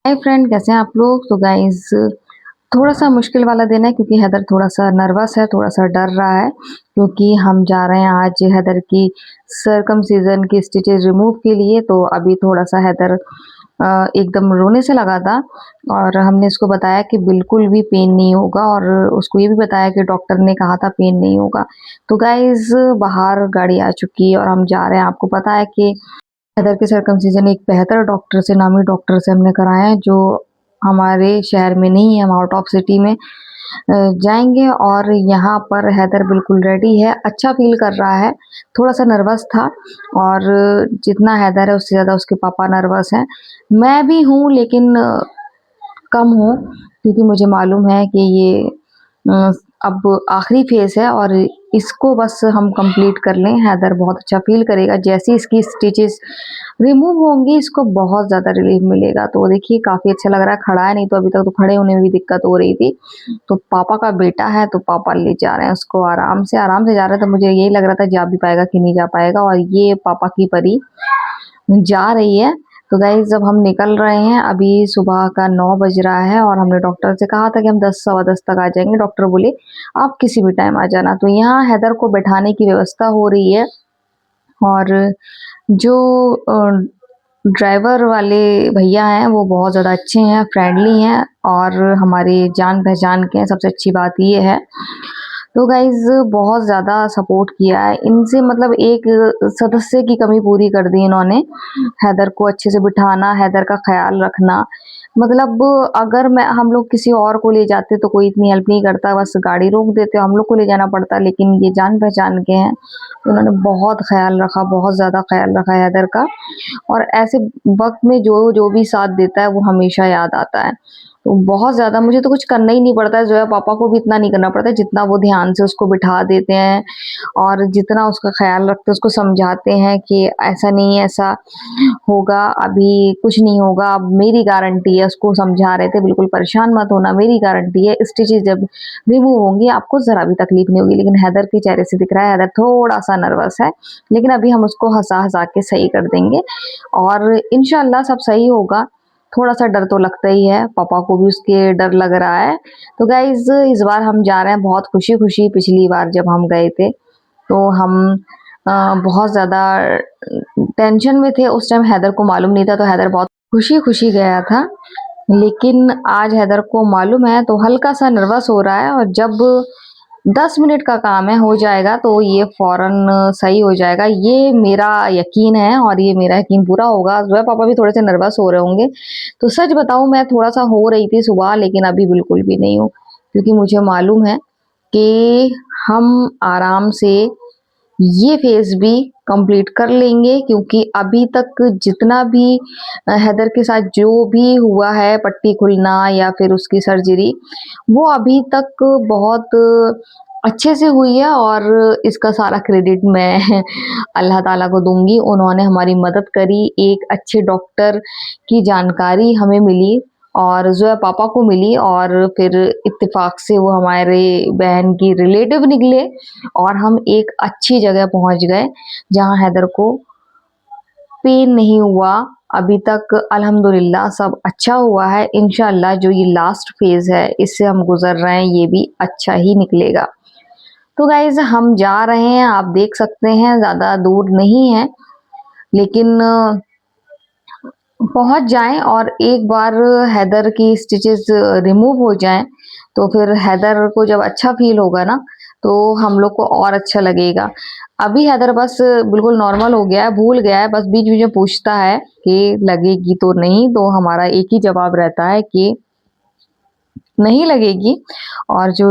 Hi friend, कैसे हैं आप लोग। तो गाइस, थोड़ा सा मुश्किल वाला दिन है क्योंकि हैदर थोड़ा सा नर्वस है, थोड़ा सा डर रहा है क्योंकि हम जा रहे हैं आज हैदर की सर्कमसीजन की स्टिचेस रिमूव के लिए। तो अभी थोड़ा सा हैदर एकदम रोने से लगा था और हमने इसको बताया कि बिल्कुल भी पेन नहीं होगा और उसको ये भी बताया कि डॉक्टर ने कहा था पेन नहीं होगा। तो गाइस, बाहर गाड़ी आ चुकी है और हम जा रहे हैं। आपको पता है कि हैदर के सर्कमसिजन एक बेहतर डॉक्टर से, नामी डॉक्टर से हमने कराया है, जो हमारे शहर में नहीं है, हम आउट ऑफ सिटी में जाएंगे। और यहाँ पर हैदर बिल्कुल रेडी है, अच्छा फील कर रहा है, थोड़ा सा नर्वस था। और जितना हैदर है उससे ज़्यादा उसके पापा नर्वस हैं। मैं भी हूँ लेकिन कम हूँ, क्योंकि मुझे मालूम है कि ये अ, अब आखिरी फेज़ है और इसको बस हम कंप्लीट कर लें। हैदर बहुत अच्छा फ़ील करेगा जैसे ही इसकी स्टिचेस रिमूव होंगी, इसको बहुत ज़्यादा रिलीफ मिलेगा। तो देखिए काफ़ी अच्छा लग रहा है, खड़ा है, नहीं तो अभी तक तो खड़े होने में भी दिक्कत हो रही थी। तो पापा का बेटा है तो पापा ले जा रहे हैं उसको, आराम से जा रहा है। तो मुझे यही लग रहा था जा भी पाएगा कि नहीं जा पाएगा। और ये पापा की परी जा रही है। तो गाइस, जब हम निकल रहे हैं, अभी सुबह का 9 बज रहा है और हमने डॉक्टर से कहा था कि हम 10 सवा 10 तक आ जाएंगे। डॉक्टर बोले आप किसी भी टाइम आ जाना। तो यहाँ हैदर को बैठाने की व्यवस्था हो रही है और जो ड्राइवर वाले भैया हैं वो बहुत ज़्यादा अच्छे हैं, फ्रेंडली हैं और हमारे जान पहचान के हैं। सबसे अच्छी बात ये है। तो गाइज़, बहुत ज़्यादा सपोर्ट किया है इनसे, मतलब एक सदस्य की कमी पूरी कर दी इन्होंने। हैदर को अच्छे से बिठाना, हैदर का ख़्याल रखना, मतलब अगर मैं हम लोग किसी और को ले जाते तो कोई इतनी हेल्प नहीं करता, बस गाड़ी रोक देते, हम लोग को ले जाना पड़ता। लेकिन ये जान पहचान के हैं, तो उन्होंने बहुत ख़्याल रखा, बहुत ज़्यादा ख़्याल रखा है हैदर का। और ऐसे वक़्त में जो भी साथ देता है वो हमेशा याद आता है। तो बहुत ज़्यादा मुझे तो कुछ करना ही नहीं पड़ता है, ज़ोया पापा को भी इतना नहीं करना पड़ता है जितना वो ध्यान से उसको बिठा देते हैं और जितना उसका ख़्याल रखते हैं, उसको समझाते हैं कि ऐसा नहीं है, ऐसा होगा, अभी कुछ नहीं होगा, अब मेरी गारंटी है। उसको समझा रहे थे बिल्कुल परेशान मत होना, मेरी गारंटी है, स्टिचेज़ जब रिमूव होंगी आपको ज़रा भी तकलीफ़ नहीं होगी। लेकिन हैदर के चेहरे से दिख रहा है हैदर थोड़ा-सा नर्वस है, लेकिन अभी हम उसको हँसा-हँसा के सही कर देंगे और इंशाल्लाह सब सही होगा। थोड़ा-सा डर तो लगता ही है, पापा को भी उसके डर लग रहा है। तो गाइज़, इस बार हम जा रहे हैं बहुत खुशी-खुशी। पिछली बार जब हम गए थे तो हम बहुत ज़्यादा टेंशन में थे, उस टाइम हैदर को मालूम नहीं था, तो हैदर बहुत खुशी-खुशी गया था। लेकिन आज हैदर को मालूम है तो हल्का-सा नर्वस हो रहा है और जब 10 मिनट का काम है, हो जाएगा तो ये फ़ौरन सही हो जाएगा। ये मेरा यकीन है और ये मेरा यकीन पूरा होगा। ज़ोया पापा भी थोड़े से नर्वस हो रहे होंगे। तो सच बताऊँ, मैं थोड़ा-सा हो रही थी सुबह, लेकिन अभी बिल्कुल भी नहीं हूँ, क्योंकि मुझे मालूम है कि हम आराम से ये फ़ेज़ भी कंप्लीट कर लेंगे, क्योंकि अभी तक जितना भी हैदर के साथ जो भी हुआ है, पट्टी खुलना या फिर उसकी सर्जरी, वो अभी तक बहुत अच्छे से हुई है और इसका सारा क्रेडिट मैं अल्लाह ताला को दूँगी। उन्होंने हमारी मदद करी, एक अच्छे डॉक्टर की जानकारी हमें मिली और ज़ोया पापा को मिली और फिर इत्तेफ़ाक से वो हमारे बहन की रिलेटिव निकले और हम एक अच्छी जगह पहुँच गए, जहाँ हैदर को पेन नहीं हुआ। अभी तक अल्हम्दुलिल्लाह सब अच्छा हुआ है। इंशाअल्लाह जो ये लास्ट फ़ेज़ है, इससे हम गुज़र रहे हैं, ये भी अच्छा ही निकलेगा। तो गाइज़, हम जा रहे हैं, आप देख सकते हैं, ज़्यादा दूर नहीं है, लेकिन पहुँच जाएँ और एक बार हैदर की स्टिचेज़ रिमूव हो जाएँ, तो फिर हैदर को जब अच्छा फ़ील होगा ना, तो हम लोग को और अच्छा लगेगा। अभी हैदर बस बिल्कुल नॉर्मल हो गया है, भूल गया है, बस बीच-बीच में पूछता है कि लगेगी तो नहीं, तो हमारा एक ही जवाब रहता है कि नहीं लगेगी। और जो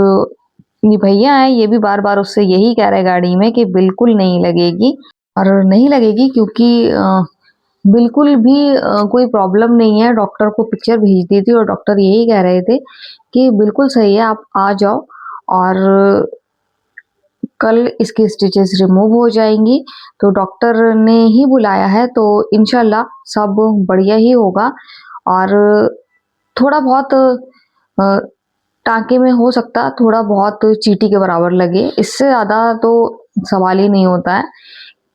ये भैया हैं, ये भी बार-बार उससे यही कह रहे हैं गाड़ी में कि बिल्कुल नहीं लगेगी और नहीं लगेगी, क्योंकि बिल्कुल भी कोई प्रॉब्लम नहीं है। डॉक्टर को पिक्चर भेज दी थी और डॉक्टर यही कह रहे थे कि बिल्कुल सही है, आप आ जाओ और कल इसकी स्टिचेस रिमूव हो जाएँगी। तो डॉक्टर ने ही बुलाया है, तो इंशाल्लाह सब बढ़िया ही होगा और थोड़ा बहुत टाँके में हो सकता है थोड़ा बहुत चींटी के बराबर लगे, इससे ज़्यादा तो सवाल ही नहीं होता है,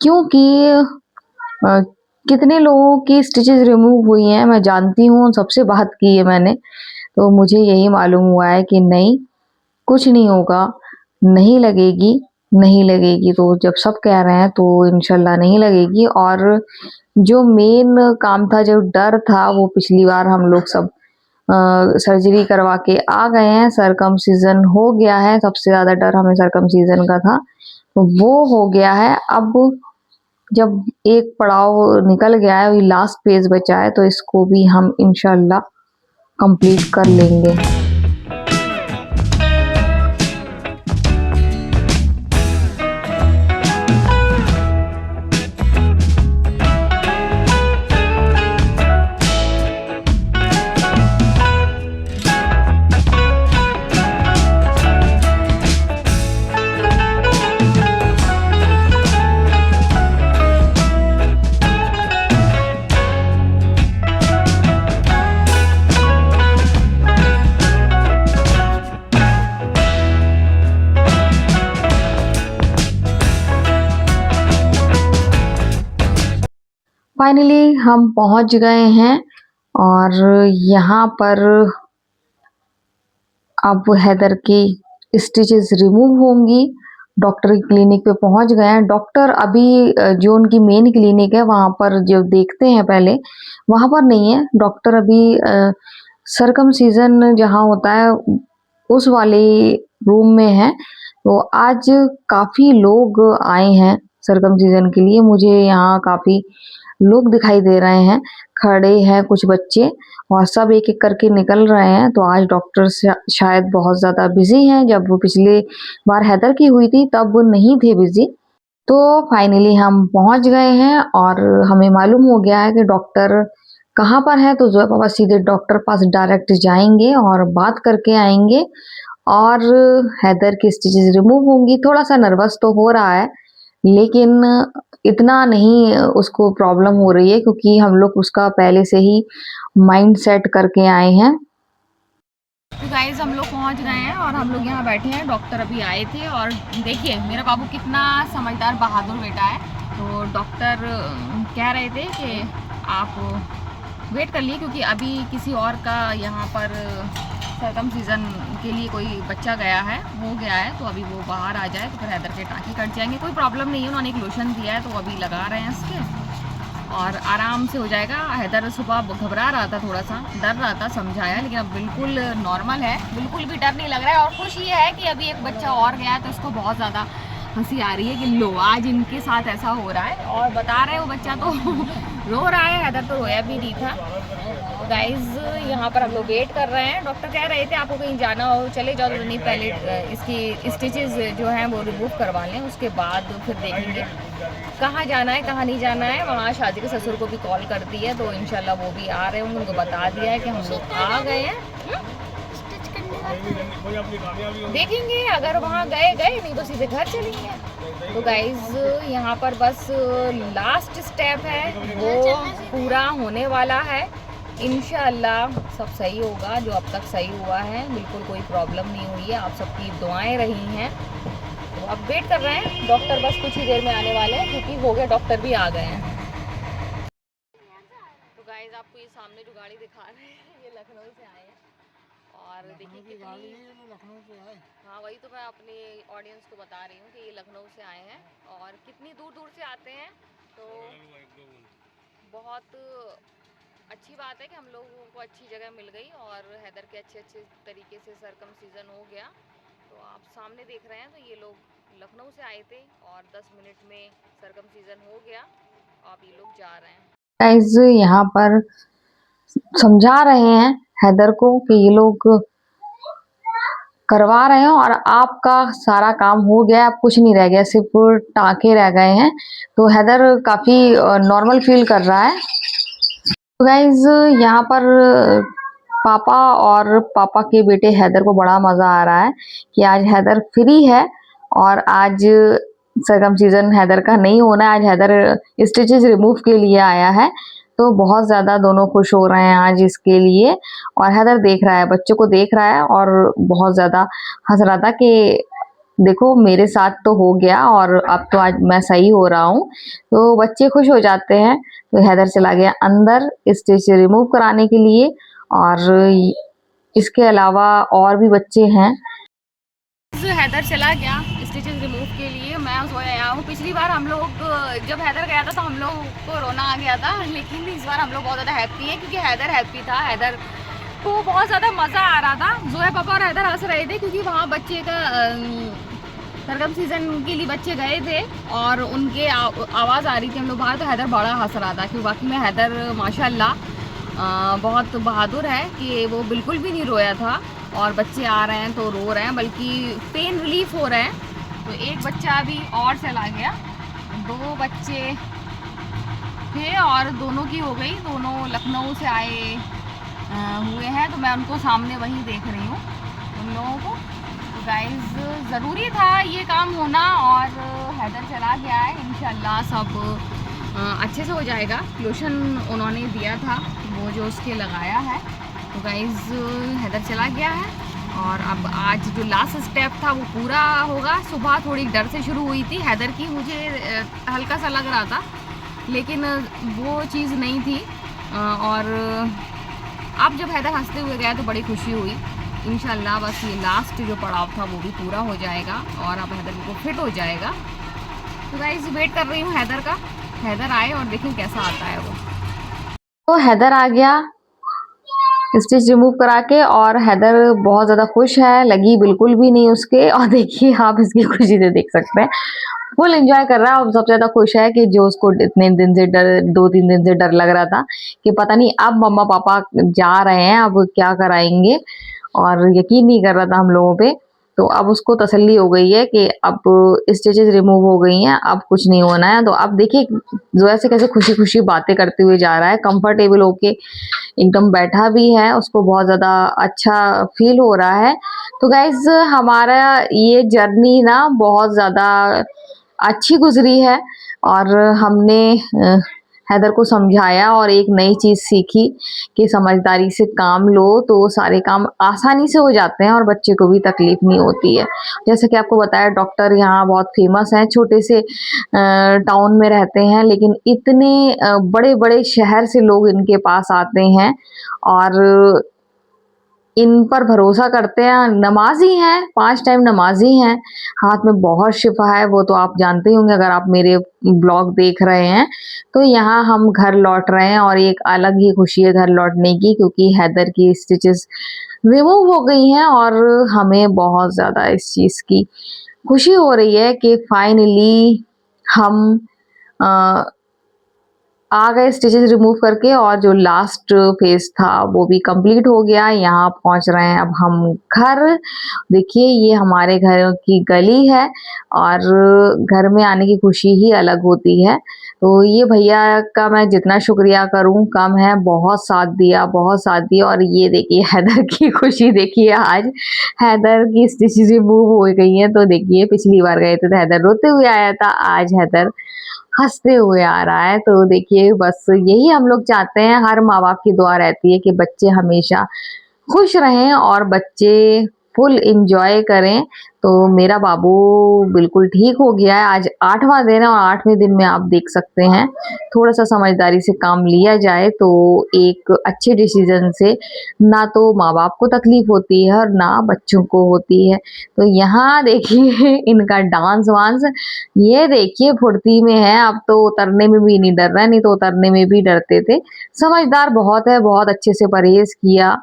क्योंकि अ, कितने लोगों की स्टिचेस रिमूव हुई हैं मैं जानती हूँ, सबसे बात की है मैंने, तो मुझे यही मालूम हुआ है कि नहीं, कुछ नहीं होगा, नहीं लगेगी, नहीं लगेगी। तो जब सब कह रहे हैं तो इंशाल्लाह नहीं लगेगी। और जो मेन काम था, जो डर था, वो पिछली बार हम लोग सब सर्जरी करवा के आ गए हैं, सरकमसिजन हो गया है। सबसे ज़्यादा डर हमें सरकमसिजन का था, तो वो हो गया है। अब जब एक पड़ाव निकल गया है, अभी लास्ट फेज बचा है, तो इसको भी हम इंशाल्लाह कंप्लीट कर लेंगे। फाइनली हम पहुंच गए हैं और यहाँ पर अब हैदर की स्टिचेस रिमूव होंगी। डॉक्टर की क्लिनिक पे पहुंच गए हैं। डॉक्टर अभी जो उनकी मेन क्लिनिक है वहां पर जो देखते हैं पहले, वहां पर नहीं है डॉक्टर। अभी सरकमसीजन जहाँ होता है उस वाले रूम में है। तो आज काफी लोग आए हैं सरकमसीजन के लिए। मुझे यहाँ काफी लोग दिखाई दे रहे हैं, खड़े हैं कुछ बच्चे, और सब एक एक करके निकल रहे हैं। तो आज डॉक्टर शायद बहुत ज्यादा बिजी हैं। जब वो पिछले बार हैदर की हुई थी तब वो नहीं थे बिजी। तो फाइनली हम पहुंच गए हैं और हमें मालूम हो गया है कि डॉक्टर कहाँ पर है। तो जो पापा सीधे डॉक्टर पास डायरेक्ट जाएंगे और बात करके आएंगे और हैदर की स्टिचेस रिमूव होंगी। थोड़ा सा नर्वस तो हो रहा है, लेकिन इतना नहीं उसको प्रॉब्लम हो रही है, क्योंकि हम लोग उसका पहले से ही माइंड सेट करके आए हैं। तो गाइज हम लोग पहुंच गए हैं और हम लोग यहाँ बैठे हैं। डॉक्टर अभी आए थे और देखिए मेरा बाबू कितना समझदार बहादुर बेटा है। तो डॉक्टर कह रहे थे कि आप वेट कर लिए, क्योंकि अभी किसी और का यहाँ पर सरकमसीजन के लिए कोई बच्चा गया है, हो गया है। तो अभी वो बाहर आ जाए तो फिर हैदर के टाँके कट जाएंगे। कोई प्रॉब्लम नहीं है, उन्होंने एक लोशन दिया है तो अभी लगा रहे हैं इसके और आराम से हो जाएगा। हैदर सुबह घबरा रहा था, थोड़ा सा डर रहा था, समझाया, लेकिन अब बिल्कुल नॉर्मल है, बिल्कुल भी डर नहीं लग रहा है। और खुश ये है कि अभी एक बच्चा और गया है तो इसको बहुत ज़्यादा हंसी आ रही है कि लो आज इनके साथ ऐसा हो रहा है। और बता रहे हो बच्चा तो रो रहा है, हैदर तो रोया भी नहीं था। गाइज यहाँ पर हम लोग वेट कर रहे हैं। डॉक्टर कह रहे थे आपको कहीं जाना हो चले जाओ, तो नहीं पहले इसकी स्टिचेस जो हैं वो रिमूव करवा लें, उसके बाद फिर देखेंगे कहाँ जाना है कहाँ नहीं जाना है। वहाँ शादी के ससुर को भी कॉल कर दी है, तो इंशाल्लाह वो भी आ रहे होंगे, उनको बता दिया है कि हम लोग आ गए हैं। देखेंगे अगर वहाँ गए गए, नहीं तो सीधे घर चलेंगे। तो गाइज यहाँ पर बस लास्ट स्टेप है, वो पूरा होने वाला है। इंशाल्लाह सब सही होगा, जो अब तक सही हुआ है, बिल्कुल कोई प्रॉब्लम नहीं हुई है। आप सबकी दुआएं रही हैं। तो अब वेट कर रहे हैं, डॉक्टर बस कुछ ही देर में आने वाले हैं, क्योंकि हो गया, डॉक्टर भी आ गए हैं। तो गाइज आपको ये सामने जो गाड़ी दिखा रहे हैं ये लखनऊ से आए हैं। और देखिए कितनी, लखनऊ से आए, हाँ वही तो मैं अपनी ऑडियंस को बता रही हूँ कि ये लखनऊ से आए हैं और कितनी दूर दूर से आते हैं। तो बहुत अच्छी बात है कि हम लोगों को अच्छी जगह मिल गई और हैदर के अच्छे तरीके से सरकमसीजन हो गया। तो आप सामने देख रहे हैं, तो ये लोग लखनऊ से आए थे और 10 मिनट में सरकमसीजन हो गया। अब ये लोग जा रहे हैं। गाइस यहाँ पर समझा रहे हैं हैदर को कि ये लोग करवा रहे हैं और आपका सारा काम हो गया, अब कुछ नहीं रह गया, सिर्फ टाँके रह गए हैं। तो हैदर काफी नॉर्मल फील कर रहा है। तो गाइज यहाँ पर पापा और पापा के बेटे हैदर को बड़ा मजा आ रहा है कि आज हैदर फ्री है और आज सरकमसीजन हैदर का नहीं होना है। आज हैदर स्टिचेस रिमूव के लिए आया है, तो बहुत ज्यादा दोनों खुश हो रहे हैं आज इसके लिए। और हैदर देख रहा है, बच्चों को देख रहा है और बहुत ज्यादा हंस रहा था कि देखो मेरे साथ तो हो गया और अब तो आज मैं सही हो रहा हूँ, तो बच्चे खुश हो जाते हैं। तो हैदर चला गया अंदर स्टिच रिमूव कराने के लिए, और इसके अलावा और भी बच्चे हैं। हैदर चला गया स्टिचेस रिमूव के लिए, मैं सोया हूँ। पिछली बार हम लोग जब हैदर गया था तो हम लोग को रोना आ गया था, लेकिन इस बार हम लोग बहुत ज़्यादा हैप्पी हैं क्योंकि हैदर हैप्पी था। हैदर को बहुत ज़्यादा मज़ा आ रहा था। जोया पापा और हैदर हंस रहे थे क्योंकि वहाँ बच्चे का सरगम सीजन के लिए बच्चे गए थे और उनके आवाज़ आ रही थी हम लोग बाहर, तो हैदर बड़ा हंस रहा था। क्योंकि बाकी में हैदर माशाल्लाह बहुत बहादुर है कि वो बिल्कुल भी नहीं रोया था। और बच्चे आ रहे हैं तो रो रहे हैं, बल्कि पेन रिलीफ हो रहे हैं। तो एक बच्चा अभी और चला गया, 2 बच्चे थे और दोनों की हो गई। दोनों लखनऊ से आए हुए हैं, तो मैं उनको सामने वहीं देख रही हूँ उन लोगों को। तो गाइस ज़रूरी था ये काम होना, और हैदर चला गया है। इंशाल्लाह सब अच्छे से हो जाएगा। लोशन उन्होंने दिया था वो जो उसके लगाया है। तो गाइस हैदर चला गया है और अब आज जो लास्ट स्टेप था वो पूरा होगा। सुबह थोड़ी डर से शुरू हुई थी हैदर की, मुझे हल्का सा लग रहा था, लेकिन वो चीज़ नहीं थी। और अब जब हैदर हंसते हुए गया तो बड़ी खुशी हुई। इंशाल्लाह बस ये लास्ट जो पड़ाव था वो भी पूरा हो जाएगा और अब हैदर को फिट हो जाएगा। तो गाइस वेट कर रही हूँ हैदर का, हैदर आए और देखें कैसा आता है वो। तो हैदर आ गया स्टिच रिमूव करा के, और हैदर बहुत ज़्यादा खुश है, लगी बिल्कुल भी नहीं उसके। और देखिए आप इसकी खुशी से देख सकते हैं, फुल एंजॉय कर रहा है। और सबसे ज़्यादा खुश है कि जो उसको इतने दिन से डर, 2-3 दिन से डर लग रहा था कि पता नहीं अब मम्मा पापा जा रहे हैं अब क्या कराएंगे, और यकीन नहीं कर रहा था हम लोगों पे। तो अब उसको तसल्ली हो गई है कि अब स्टिचेस रिमूव हो गई हैं, अब कुछ नहीं होना है। तो अब देखिए जोया से कैसे खुशी खुशी बातें करते हुए जा रहा है, कंफर्टेबल होके एकदम बैठा भी है, उसको बहुत ज़्यादा अच्छा फील हो रहा है। तो गाइज हमारा ये जर्नी ना बहुत ज़्यादा अच्छी गुजरी है, और हमने हैदर को समझाया और एक नई चीज़ सीखी कि समझदारी से काम लो तो सारे काम आसानी से हो जाते हैं और बच्चे को भी तकलीफ नहीं होती है। जैसे कि आपको बताया डॉक्टर यहाँ बहुत फेमस हैं, छोटे से टाउन में रहते हैं, लेकिन इतने बड़े-बड़े शहर से लोग इनके पास आते हैं और इन पर भरोसा करते हैं। नमाज़ी हैं, 5 टाइम नमाज़ी हैं, हाथ में बहुत शिफ़ा है, वो तो आप जानते ही होंगे अगर आप मेरे ब्लॉग देख रहे हैं। तो यहाँ हम घर लौट रहे हैं और एक अलग ही खुशी है घर लौटने की, क्योंकि हैदर की स्टिचेस रिमूव हो गई हैं और हमें बहुत ज़्यादा इस चीज़ की खुशी हो रही है कि फाइनली हम अ, आ गए स्टिचेस रिमूव करके, और जो लास्ट फेज था वो भी कंप्लीट हो गया। यहाँ पहुंच रहे हैं अब हम घर। देखिए ये हमारे घर की गली है और घर में आने की खुशी ही अलग होती है। तो ये भैया का मैं जितना शुक्रिया करूं कम है, बहुत साथ दिया, बहुत साथ दिया। और ये देखिए हैदर की खुशी देखिए, आज हैदर की स्टिचेस रिमूव हो गई है। तो देखिए पिछली बार गए थे तो हैदर रोते हुए आया था, आज हैदर हँसते हुए आ रहा है। तो देखिए बस यही हम लोग चाहते हैं, हर माँ-बाप की दुआ रहती है कि बच्चे हमेशा खुश रहें और बच्चे फुल एन्जॉय करें। तो मेरा बाबू बिल्कुल ठीक हो गया है, आज 8वां दिन है और 8वें दिन में आप देख सकते हैं, थोड़ा-सा समझदारी से काम लिया जाए तो एक अच्छे डिसीज़न से ना तो माँ-बाप को तकलीफ होती है और ना बच्चों को होती है। तो यहाँ देखिए इनका डांस-वांस, ये देखिए फुर्ती में है, अब तो उतरने में भी नहीं डर रहा है, नहीं तो उतरने में भी डरते थे। समझदार बहुत है, बहुत अच्छे से परहेज़ किया,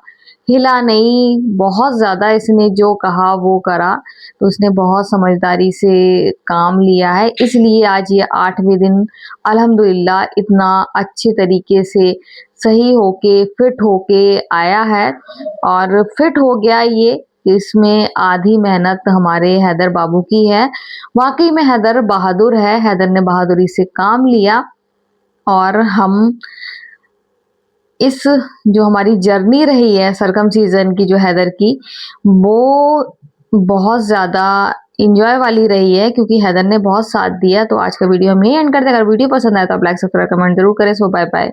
हिला नहीं, बहुत ज़्यादा इसने जो कहा वो करा। तो उसने बहुत समझदारी से काम लिया है, इसलिए आज ये 8वें दिन अल्हम्दुलिल्लाह इतना अच्छे तरीके से सही होके, फिट होके आया है और फिट हो गया ये। इसमें आधी मेहनत हमारे हैदर बाबू की है। वाक़ई में हैदर बहादुर है, हैदर ने बहादुरी से काम लिया और हम इस जो हमारी जर्नी रही है सरकमसीज़न की जो हैदर की, वो बहुत ज़्यादा एन्जॉय वाली रही है क्योंकि हैदर ने बहुत साथ दिया। तो आज का वीडियो हम यहीं एंड करते हैं। अगर वीडियो पसंद आया तो आप लाइक, सब्सक्राइब, कमेंट ज़रूर करें। सो बाय-बाय।